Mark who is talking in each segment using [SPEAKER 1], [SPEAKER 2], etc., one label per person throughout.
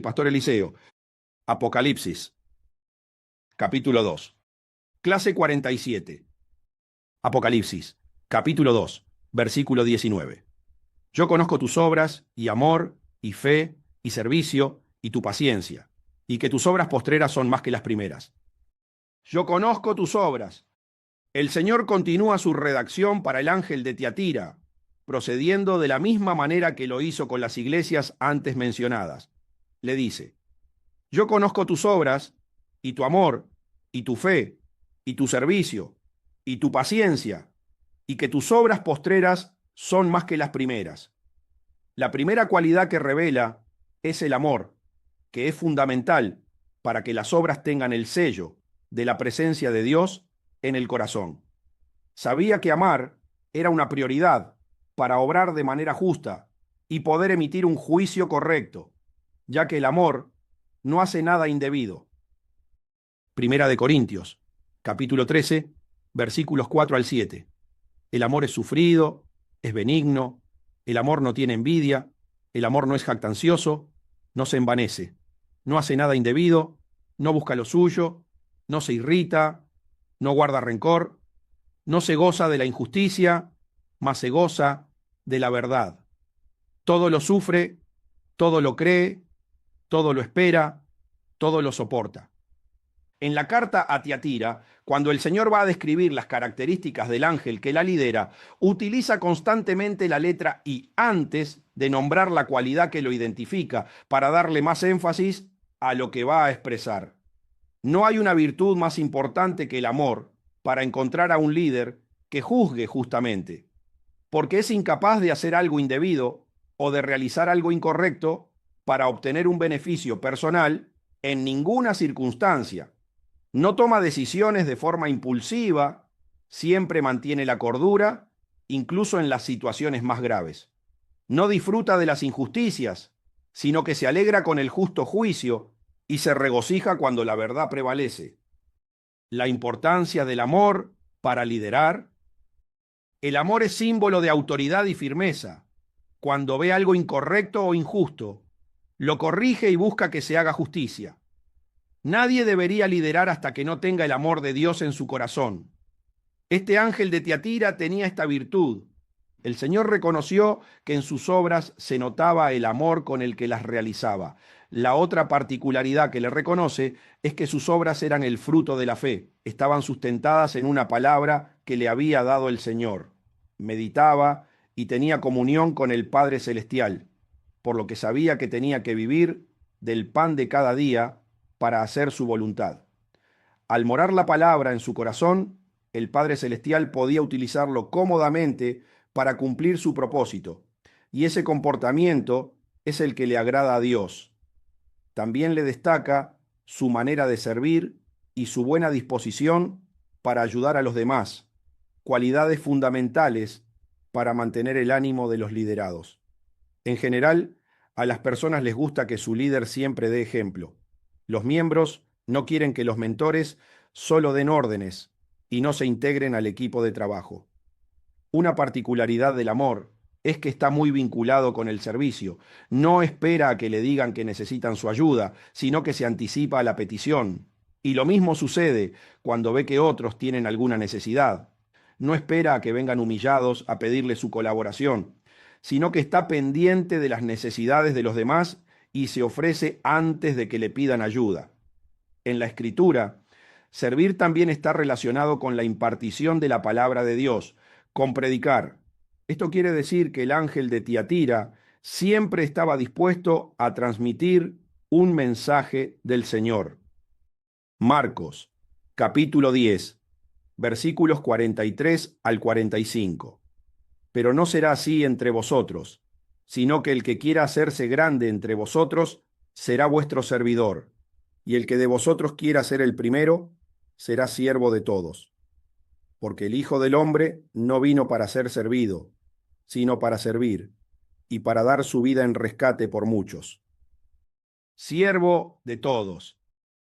[SPEAKER 1] Pastor Eliseo. Apocalipsis, capítulo 2. Clase 47. Apocalipsis, capítulo 2, versículo 19. Yo conozco tus obras, y amor, y fe, y servicio, y tu paciencia, y que tus obras postreras son más que las primeras. Yo conozco tus obras. El Señor continúa su redacción para el ángel de Tiatira, procediendo de la misma manera que lo hizo con las iglesias antes mencionadas. Le dice: yo conozco tus obras, y tu amor, y tu fe, y tu servicio, y tu paciencia, y que tus obras postreras son más que las primeras. La primera cualidad que revela es el amor, que es fundamental para que las obras tengan el sello de la presencia de Dios en el corazón. Sabía que amar era una prioridad para obrar de manera justa y poder emitir un juicio correcto, ya que el amor no hace nada indebido. Primera de Corintios, capítulo 13, versículos 4 al 7. El amor es sufrido, es benigno, el amor no tiene envidia, el amor no es jactancioso, no se envanece, no hace nada indebido, no busca lo suyo, no se irrita, no guarda rencor, no se goza de la injusticia, mas se goza de la verdad. Todo lo sufre, todo lo cree, todo lo espera, todo lo soporta. En la carta a Tiatira, cuando el Señor va a describir las características del ángel que la lidera, utiliza constantemente la letra I antes de nombrar la cualidad que lo identifica, para darle más énfasis a lo que va a expresar. No hay una virtud más importante que el amor para encontrar a un líder que juzgue justamente, porque es incapaz de hacer algo indebido o de realizar algo incorrecto para obtener un beneficio personal en ninguna circunstancia. No toma decisiones de forma impulsiva, siempre mantiene la cordura, incluso en las situaciones más graves. No disfruta de las injusticias, sino que se alegra con el justo juicio y se regocija cuando la verdad prevalece. La importancia del amor para liderar. El amor es símbolo de autoridad y firmeza. Cuando ve algo incorrecto o injusto, lo corrige y busca que se haga justicia. Nadie debería liderar hasta que no tenga el amor de Dios en su corazón. Este ángel de Tiatira tenía esta virtud. El Señor reconoció que en sus obras se notaba el amor con el que las realizaba. La otra particularidad que le reconoce es que sus obras eran el fruto de la fe. Estaban sustentadas en una palabra que le había dado el Señor. Meditaba y tenía comunión con el Padre Celestial, por lo que sabía que tenía que vivir del pan de cada día para hacer su voluntad. Al morar la palabra en su corazón, el Padre Celestial podía utilizarlo cómodamente para cumplir su propósito, y ese comportamiento es el que le agrada a Dios. También le destaca su manera de servir y su buena disposición para ayudar a los demás, cualidades fundamentales para mantener el ánimo de los liderados. En general, a las personas les gusta que su líder siempre dé ejemplo. Los miembros no quieren que los mentores solo den órdenes y no se integren al equipo de trabajo. Una particularidad del amor es que está muy vinculado con el servicio. No espera a que le digan que necesitan su ayuda, sino que se anticipa a la petición. Y lo mismo sucede cuando ve que otros tienen alguna necesidad. No espera a que vengan humillados a pedirle su colaboración, sino que está pendiente de las necesidades de los demás y se ofrece antes de que le pidan ayuda. En la Escritura, servir también está relacionado con la impartición de la palabra de Dios, con predicar. Esto quiere decir que el ángel de Tiatira siempre estaba dispuesto a transmitir un mensaje del Señor. Marcos, capítulo 10, versículos 43 al 45. Pero no será así entre vosotros, sino que el que quiera hacerse grande entre vosotros será vuestro servidor, y el que de vosotros quiera ser el primero será siervo de todos. Porque el Hijo del Hombre no vino para ser servido, sino para servir, y para dar su vida en rescate por muchos. Siervo de todos.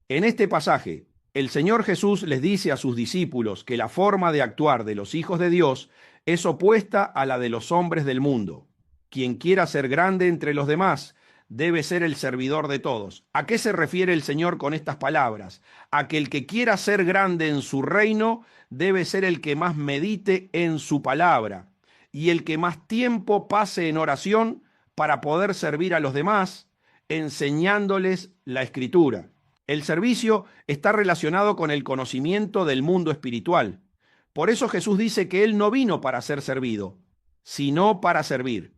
[SPEAKER 1] En este pasaje, el Señor Jesús les dice a sus discípulos que la forma de actuar de los hijos de Dios es opuesta a la de los hombres del mundo. Quien quiera ser grande entre los demás debe ser el servidor de todos. ¿A qué se refiere el Señor con estas palabras? A que el que quiera ser grande en su reino debe ser el que más medite en su palabra y el que más tiempo pase en oración para poder servir a los demás, enseñándoles la Escritura. El servicio está relacionado con el conocimiento del mundo espiritual. Por eso Jesús dice que Él no vino para ser servido, sino para servir.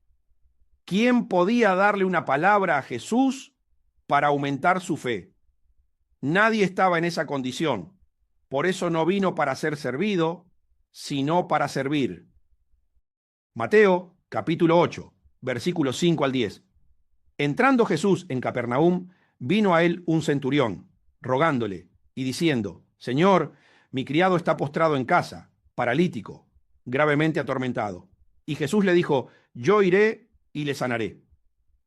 [SPEAKER 1] ¿Quién podía darle una palabra a Jesús para aumentar su fe? Nadie estaba en esa condición. Por eso no vino para ser servido, sino para servir. Mateo, capítulo 8, versículos 5 al 10. Entrando Jesús en Capernaum, vino a él un centurión, rogándole y diciendo: Señor, mi criado está postrado en casa, paralítico, gravemente atormentado. Y Jesús le dijo: Yo iré y le sanaré.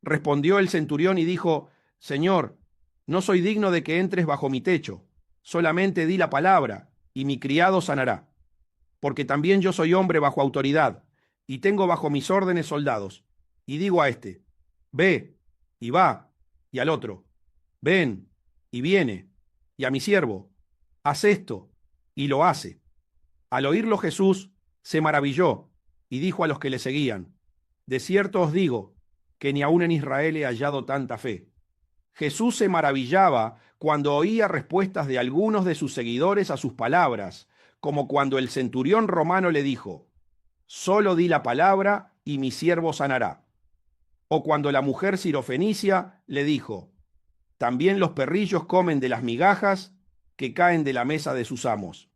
[SPEAKER 1] Respondió el centurión y dijo: Señor, no soy digno de que entres bajo mi techo, solamente di la palabra, y mi criado sanará. Porque también yo soy hombre bajo autoridad, y tengo bajo mis órdenes soldados. Y digo a este: ve, y va, y al otro: ven, y viene, y a mi siervo: haz esto, y lo hace. Al oírlo Jesús se maravilló, y dijo a los que le seguían: de cierto os digo, que ni aun en Israel he hallado tanta fe. Jesús se maravillaba cuando oía respuestas de algunos de sus seguidores a sus palabras, como cuando el centurión romano le dijo: solo di la palabra y mi siervo sanará. O cuando la mujer sirofenicia le dijo: también los perrillos comen de las migajas que caen de la mesa de sus amos.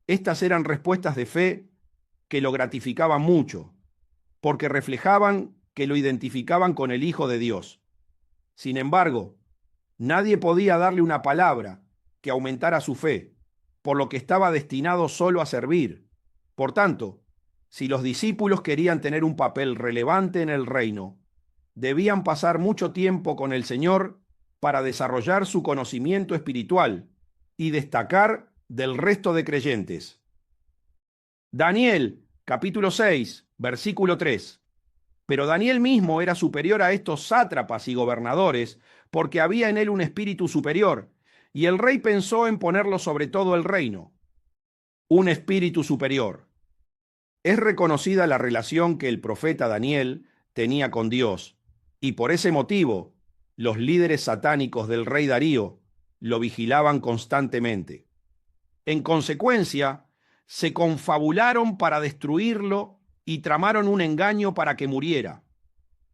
[SPEAKER 1] Estas eran respuestas de fe que lo gratificaban mucho, porque reflejaban que lo identificaban con el Hijo de Dios. Sin embargo, nadie podía darle una palabra que aumentara su fe, por lo que estaba destinado solo a servir. Por tanto, si los discípulos querían tener un papel relevante en el reino, debían pasar mucho tiempo con el Señor para desarrollar su conocimiento espiritual y destacar del resto de creyentes. Daniel, capítulo 6, versículo 3. Pero Daniel mismo era superior a estos sátrapas y gobernadores, porque había en él un espíritu superior, y el rey pensó en ponerlo sobre todo el reino. Un espíritu superior. Es reconocida la relación que el profeta Daniel tenía con Dios, y por ese motivo, los líderes satánicos del rey Darío lo vigilaban constantemente. En consecuencia, se confabularon para destruirlo y tramaron un engaño para que muriera.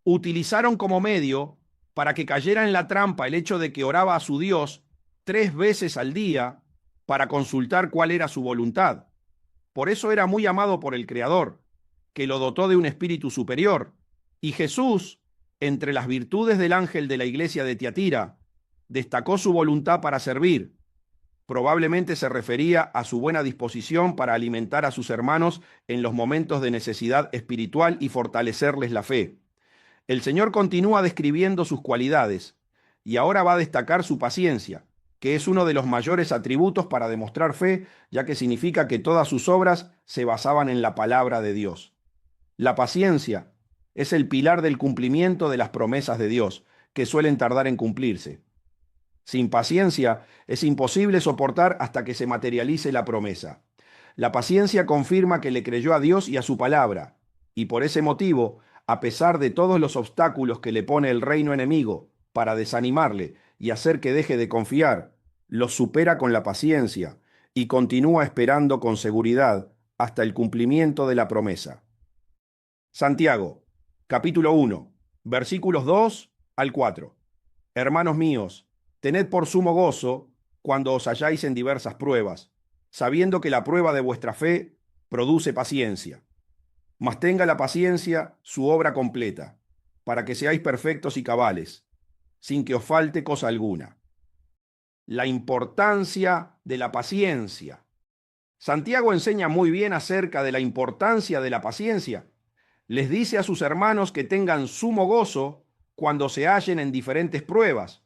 [SPEAKER 1] Utilizaron como medio para que cayera en la trampa el hecho de que oraba a su Dios 3 veces al día para consultar cuál era su voluntad. Por eso era muy amado por el Creador, que lo dotó de un espíritu superior. Y Jesús, entre las virtudes del ángel de la iglesia de Tiatira, destacó su voluntad para servir. Probablemente se refería a su buena disposición para alimentar a sus hermanos en los momentos de necesidad espiritual y fortalecerles la fe. El Señor continúa describiendo sus cualidades y ahora va a destacar su paciencia, que es uno de los mayores atributos para demostrar fe, ya que significa que todas sus obras se basaban en la palabra de Dios. La paciencia es el pilar del cumplimiento de las promesas de Dios, que suelen tardar en cumplirse. Sin paciencia es imposible soportar hasta que se materialice la promesa. La paciencia confirma que le creyó a Dios y a su palabra, y por ese motivo, a pesar de todos los obstáculos que le pone el reino enemigo para desanimarle y hacer que deje de confiar, los supera con la paciencia y continúa esperando con seguridad hasta el cumplimiento de la promesa. Santiago, capítulo 1, versículos 2 al 4. Hermanos míos, tened por sumo gozo cuando os halláis en diversas pruebas, sabiendo que la prueba de vuestra fe produce paciencia. Mas tenga la paciencia su obra completa, para que seáis perfectos y cabales, sin que os falte cosa alguna. La importancia de la paciencia. Santiago enseña muy bien acerca de la importancia de la paciencia. Les dice a sus hermanos que tengan sumo gozo cuando se hallen en diferentes pruebas,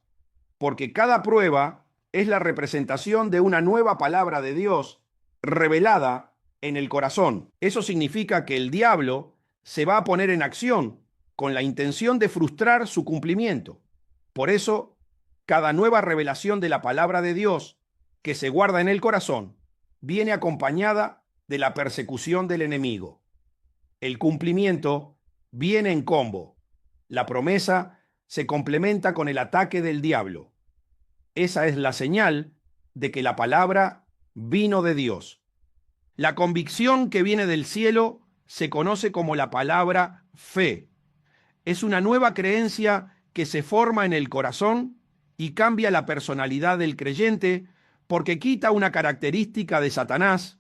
[SPEAKER 1] porque cada prueba es la representación de una nueva palabra de Dios revelada en el corazón. Eso significa que el diablo se va a poner en acción con la intención de frustrar su cumplimiento. Por eso, cada nueva revelación de la palabra de Dios que se guarda en el corazón viene acompañada de la persecución del enemigo. El cumplimiento viene en combo. La promesa se complementa con el ataque del diablo. Esa es la señal de que la palabra vino de Dios. La convicción que viene del cielo se conoce como la palabra fe. Es una nueva creencia que se forma en el corazón y cambia la personalidad del creyente porque quita una característica de Satanás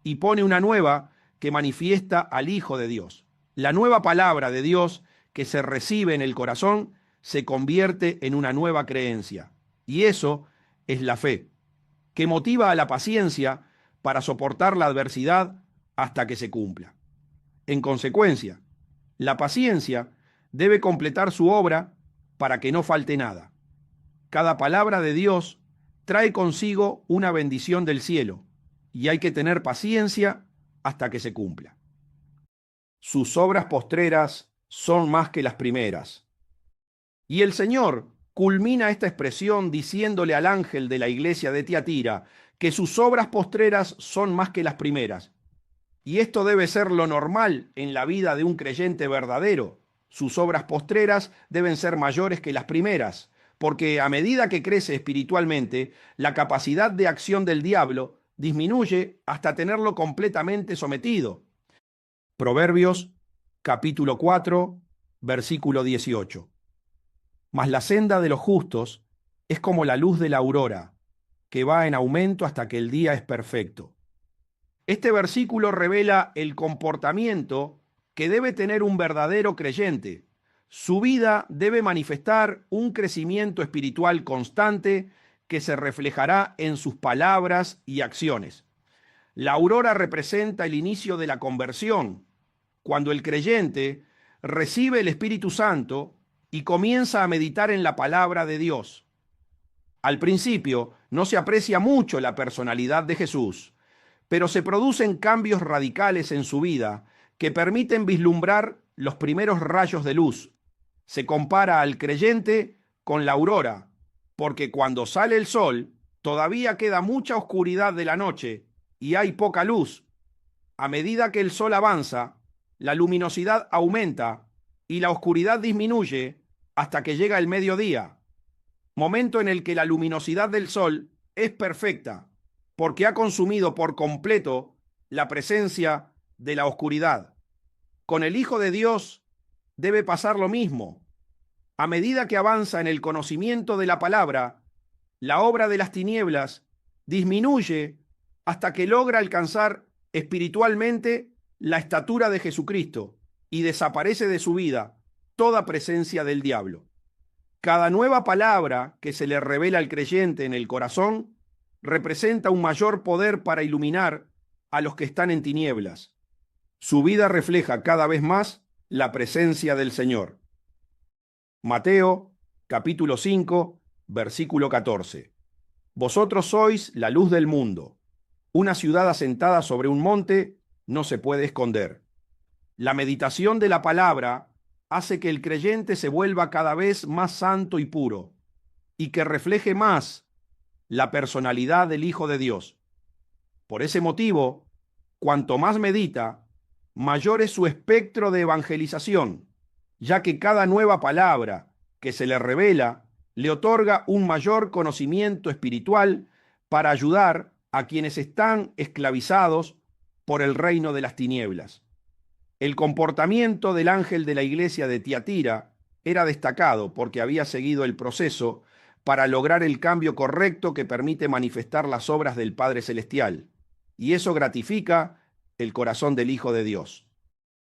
[SPEAKER 1] y pone una nueva que manifiesta al Hijo de Dios. La nueva palabra de Dios que se recibe en el corazón se convierte en una nueva creencia. Y eso es la fe, que motiva a la paciencia para soportar la adversidad hasta que se cumpla. En consecuencia, la paciencia debe completar su obra para que no falte nada. Cada palabra de Dios trae consigo una bendición del cielo y hay que tener paciencia hasta que se cumpla. Sus obras postreras son más que las primeras. Y el Señor culmina esta expresión diciéndole al ángel de la iglesia de Tiatira que sus obras postreras son más que las primeras. Y esto debe ser lo normal en la vida de un creyente verdadero. Sus obras postreras deben ser mayores que las primeras, porque a medida que crece espiritualmente, la capacidad de acción del diablo disminuye hasta tenerlo completamente sometido. Proverbios capítulo 4, versículo 18. Mas la senda de los justos es como la luz de la aurora, que va en aumento hasta que el día es perfecto. Este versículo revela el comportamiento que debe tener un verdadero creyente. Su vida debe manifestar un crecimiento espiritual constante que se reflejará en sus palabras y acciones. La aurora representa el inicio de la conversión, cuando el creyente recibe el Espíritu Santo y comienza a meditar en la palabra de Dios. Al principio no se aprecia mucho la personalidad de Jesús, pero se producen cambios radicales en su vida que permiten vislumbrar los primeros rayos de luz. Se compara al creyente con la aurora, porque cuando sale el sol, todavía queda mucha oscuridad de la noche y hay poca luz. A medida que el sol avanza, la luminosidad aumenta y la oscuridad disminuye hasta que llega el mediodía, momento en el que la luminosidad del sol es perfecta, porque ha consumido por completo la presencia de la oscuridad. Con el Hijo de Dios debe pasar lo mismo. A medida que avanza en el conocimiento de la palabra, la obra de las tinieblas disminuye hasta que logra alcanzar espiritualmente la estatura de Jesucristo y desaparece de su vida toda presencia del diablo. Cada nueva palabra que se le revela al creyente en el corazón representa un mayor poder para iluminar a los que están en tinieblas. Su vida refleja cada vez más la presencia del Señor. Mateo, capítulo 5, versículo 14. Vosotros sois la luz del mundo. Una ciudad asentada sobre un monte no se puede esconder. La meditación de la palabra hace que el creyente se vuelva cada vez más santo y puro, y que refleje más la personalidad del Hijo de Dios. Por ese motivo, cuanto más medita, mayor es su espectro de evangelización, ya que cada nueva palabra que se le revela le otorga un mayor conocimiento espiritual para ayudar a quienes están esclavizados por el reino de las tinieblas. El comportamiento del ángel de la iglesia de Tiatira era destacado porque había seguido el proceso para lograr el cambio correcto que permite manifestar las obras del Padre Celestial, y eso gratifica el corazón del Hijo de Dios.